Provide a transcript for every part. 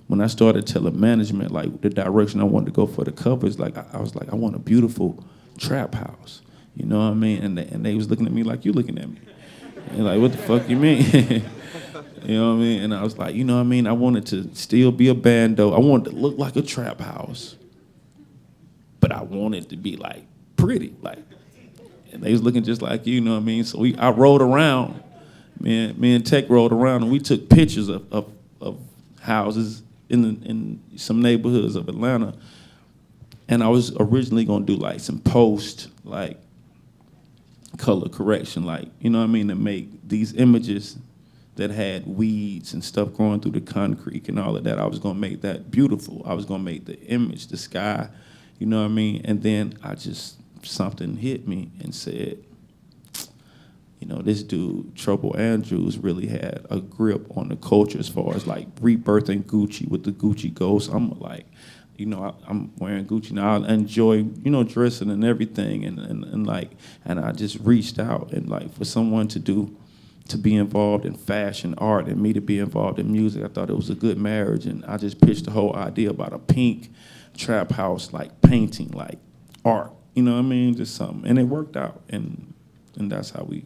when I started telling management like the direction I wanted to go for the covers, like I was like, I want a beautiful trap house. You know what I mean? And they was looking at me like you looking at me. And like, what the fuck you mean? You know what I mean? And I was like, you know what I mean? I wanted to still be a bando. I wanted to look like a trap house, but I wanted to be like pretty, like. And they was looking just like you know what I mean? So I rode around, me and Tech rode around, and we took pictures of houses in some neighborhoods of Atlanta. And I was originally gonna do like some post, like color correction, like, you know what I mean, to make these images that had weeds and stuff growing through the concrete and all of that. I was gonna make that beautiful. I was gonna make the image, the sky, you know what I mean? And then something hit me and said, you know, this dude, Trouble Andrews, really had a grip on the culture as far as like rebirthing Gucci with the Gucci Ghost. I'm like, you know, I'm wearing Gucci now. I enjoy, you know, dressing and everything, and I just reached out, and like for someone to be involved in fashion, art, and me to be involved in music, I thought it was a good marriage, and I just pitched the whole idea about a pink trap house, like painting, like art, you know what I mean, just something, and it worked out, and that's how we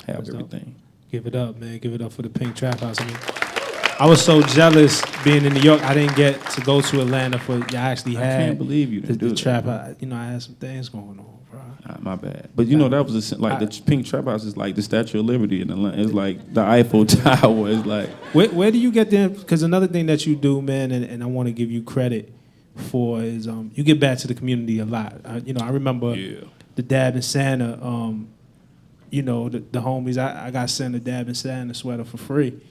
have That's everything. Dope. Give it up, man. Give it up for the pink trap house. I mean, I was so jealous being in New York. I didn't get to go to Atlanta for. I actually had. I can't believe you didn't do the trap. that. You know, I had some things going on, bro. My bad. But you know, that was the pink trap house is like the Statue of Liberty in Atlanta. It's like the Eiffel Tower. It's like. Where do you get them? Because another thing that you do, man, and I want to give you credit for is you get back to the community a lot. You know, I remember the Dab and Santa. You know, the homies. I got sent a Dab and Santa sweater for free.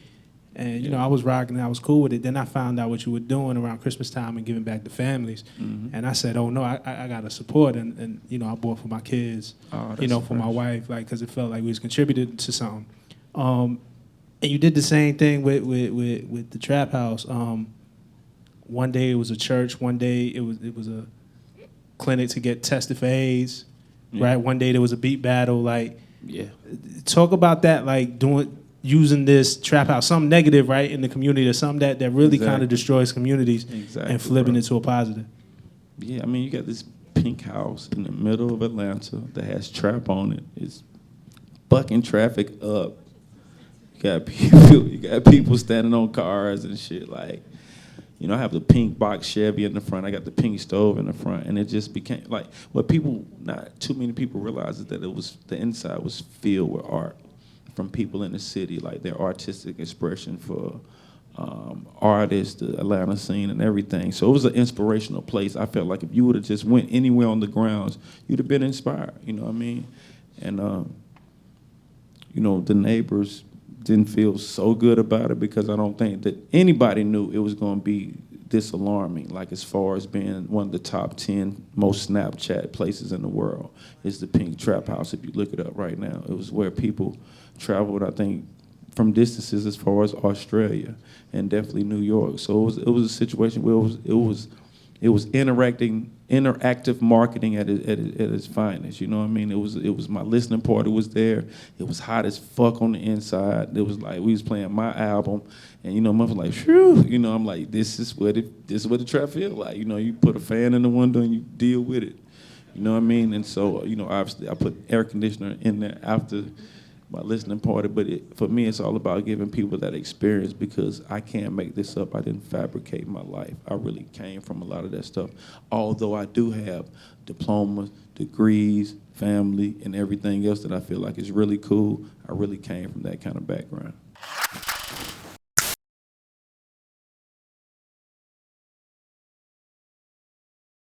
And, you know, I was rocking it. I was cool with it. Then I found out what you were doing around Christmas time and giving back to families. Mm-hmm. And I said, oh, no, I got to support. And, you know, I bought for my kids, you know, for my wife, like, because it felt like we was contributing to something. And you did the same thing with the Trap House. One day it was a church. One day it was a clinic to get tested for AIDS, right? One day there was a beat battle. Like, talk about that, like, using this trap house, something negative, right, in the community, or something that really kind of destroys communities, and flipping it to a positive. Yeah, I mean, you got this pink house in the middle of Atlanta that has trap on it. It's bucking traffic up. You got people standing on cars and shit. Like, you know, I have the pink box Chevy in the front. I got the pink stove in the front, and it just became like what not too many people realize is that the inside was filled with art from people in the city, like their artistic expression for artists, the Atlanta scene, and everything. So it was an inspirational place. I felt like if you would have just went anywhere on the grounds, you'd have been inspired. You know what I mean? And you know, the neighbors didn't feel so good about it because I don't think that anybody knew it was going to be this alarming. Like, as far as being one of the top 10 most Snapchat places in the world is the Pink Trap House. If you look it up right now, it was where people traveled, I think, from distances as far as Australia and definitely New York. So it was a situation where it was interactive marketing at its finest. You know what I mean? It was my listening party was there. It was hot as fuck on the inside. It was like we was playing my album, and you know, I was like, phew. You know, I'm like, this is what the trap feel like. You know, you put a fan in the window and you deal with it. You know what I mean? And so, you know, obviously I put air conditioner in there after my listening party, but for me, it's all about giving people that experience, because I can't make this up. I didn't fabricate my life. I really came from a lot of that stuff. Although I do have diplomas, degrees, family, and everything else that I feel like is really cool, I really came from that kind of background.